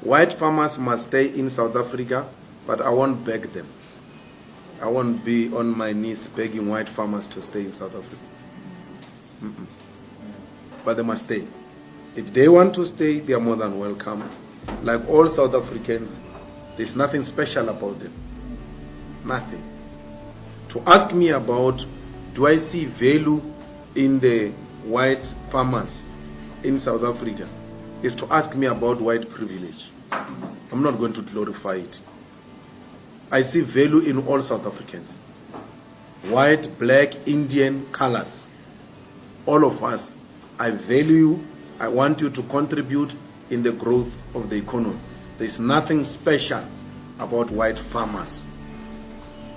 White farmers must stay in South Africa, but I won't beg them. I won't be on my knees begging white farmers to stay in South Africa. But they must stay. If they want to stay, they are more than welcome. Like all South Africans, there's nothing special about them. Nothing. To ask me about, do I see value in the white farmers in South Africa, is to ask me about white privilege. I'm not going to glorify it. I see value in all South Africans. White, black, Indian, coloreds. All of us. I value you. I want you to contribute in the growth of the economy. There's nothing special about white farmers.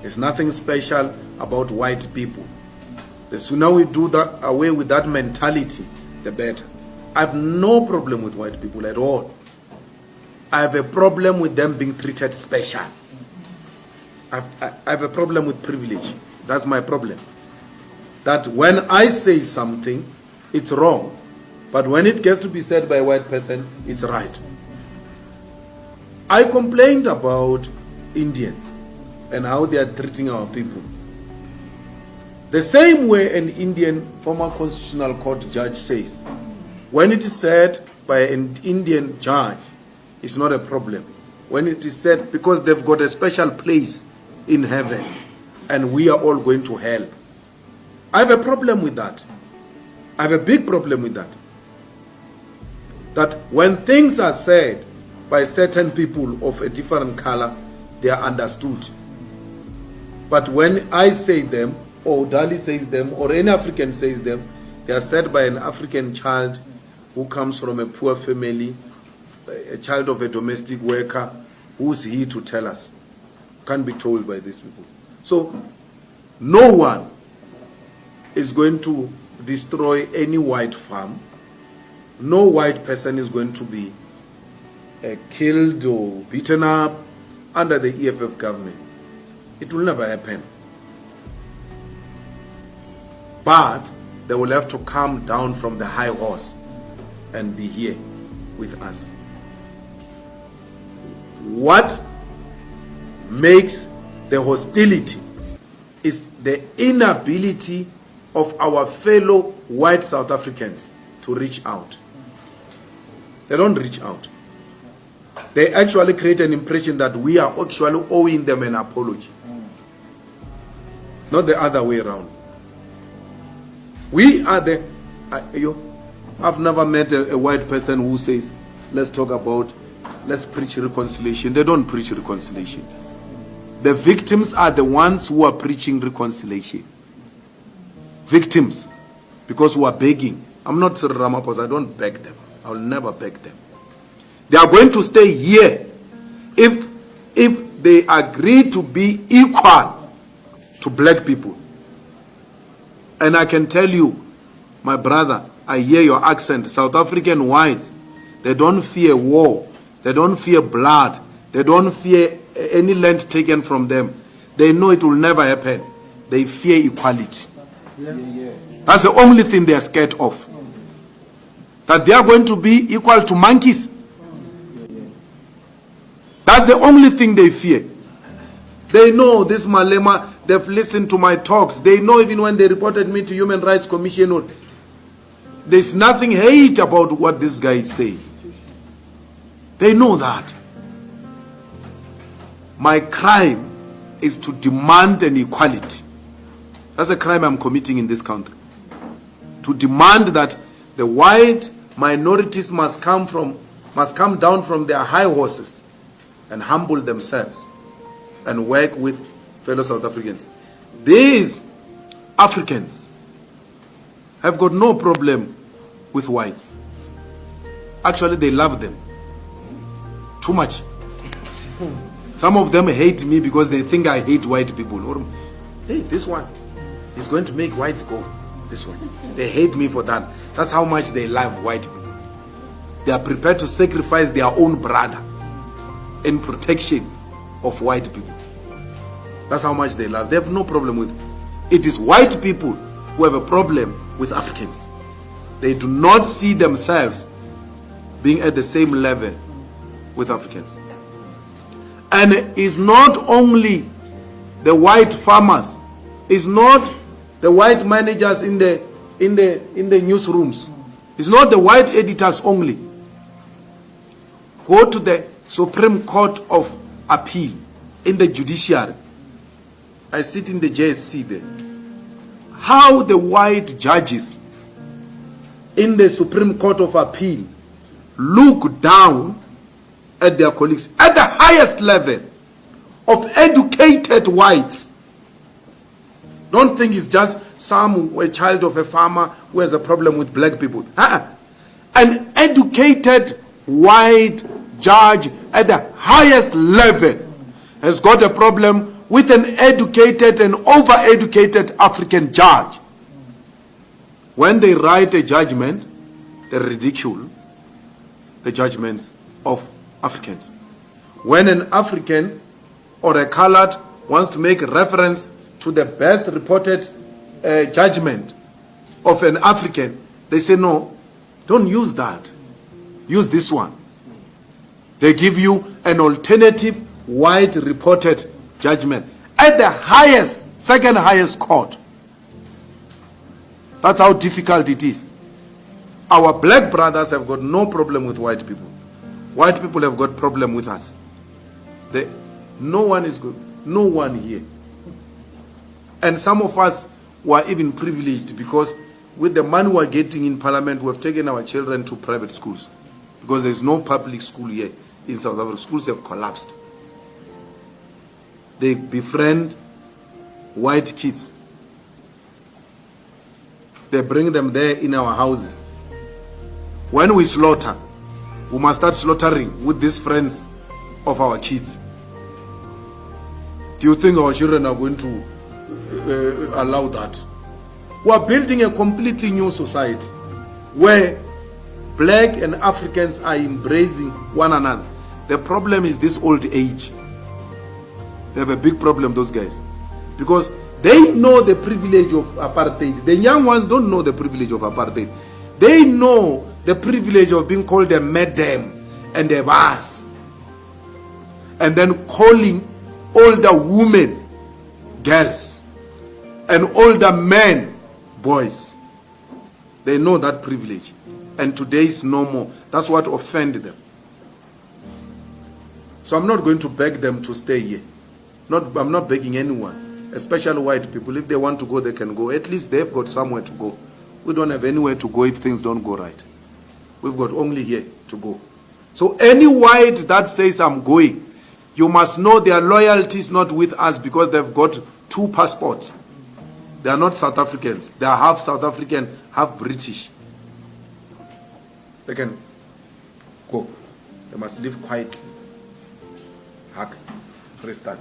There's nothing special about white people. The sooner we do that, away with that mentality, the better. I have no problem with white people at all. I have a problem with them being treated special. I have a problem with privilege. That's my problem. That when I say something, it's wrong. But when it gets to be said by a white person, it's right. I complained about Indians and how they are treating our people. The same way an Indian former constitutional court judge says, when it is said by an Indian judge, it's not a problem. When it is said because they've got a special place in heaven and we are all going to hell. I have a problem with that. I have a big problem with that. That when things are said by certain people of a different color, they are understood. But when I say them, or Dali says them, or any African says them, they are said by an African child who comes from a poor family, a child of a domestic worker. Who's he to tell us? Can't be told by these people. So no one is going to destroy any white farm. No white person is going to be killed or beaten up under the EFF government. It will never happen. But they will have to come down from the high horse and be here with us. What makes the hostility is the inability of our fellow white South Africans to reach out. They don't reach out. They actually create an impression that we are actually owing them an apology. Not the other way around. We are the... I've never met a white person who says, let's preach reconciliation. They don't preach reconciliation. The victims are the ones who are preaching reconciliation. Victims. Because who are begging. I'm not Cyril Ramaphosa, I don't beg them. I will never beg them. They are going to stay here if they agree to be equal to black people. And I can tell you, my brother, I hear your accent. South African whites, they don't fear war. They don't fear blood. They don't fear any land taken from them. They know it will never happen. They fear equality. That's the only thing they are scared of. That they are going to be equal to monkeys. That's the only thing they fear. They know this Malema, they've listened to my talks. They know even when they reported me to Human Rights Commission, there's nothing hate about what this guy is saying. They know that. My crime is to demand an equality. That's a crime I'm committing in this country. To demand that the white minorities must come down from their high horses and humble themselves and work with fellow South Africans. These Africans have got no problem with whites. Actually, they love them too much. Some of them hate me because they think I hate white people. Or, hey, this one is going to make whites go. This one. They hate me for that. That's how much they love white people. They are prepared to sacrifice their own brother in protection of white people. That's how much they love. They have no problem with it. It is white people who have a problem with Africans. They do not see themselves being at the same level with Africans. And it's not only the white farmers, it's not the white managers in the newsrooms, it's not the white editors only. Go to the Supreme Court of Appeal in the judiciary. I sit in the JSC there. How the white judges in the Supreme Court of Appeal look down at their colleagues at the highest level of educated whites. Don't think it's just a child of a farmer who has a problem with black people. An educated white judge at the highest level has got a problem with an educated and over-educated African judge. When they write a judgment, they ridicule the judgments of Africans. When an African or a colored wants to make reference to the best reported judgment of an African, they say, no, don't use that. Use this one. They give you an alternative white reported judgment at the highest, second highest court. That's how difficult it is. Our black brothers have got no problem with white people. White people have got problem with us. No one is good. No one here. And some of us were even privileged because with the money we're getting in parliament, we've taken our children to private schools. Because there's no public school here in South Africa. Schools have collapsed. They befriend white kids. They bring them there in our houses. When we slaughter, we must start slaughtering with these friends of our kids. Do you think our children are going to allow that? We are building a completely new society where black and Africans are embracing one another. The problem is this old age. They have a big problem, those guys. Because they know the privilege of apartheid. The young ones don't know the privilege of apartheid. They know the privilege of being called a madam and a boss. And then calling older women girls and older men boys. They know that privilege. And today is no more. That's what offended them. So I'm not going to beg them to stay here. I'm not begging anyone, especially white people. If they want to go, they can go. At least they've got somewhere to go. We don't have anywhere to go if things don't go right. We've got only here to go. So any white that says I'm going, you must know their loyalty is not with us because they've got 2 passports. They are not South Africans. They are half South African, half British. They can go. They must live quietly. Hack. Restart.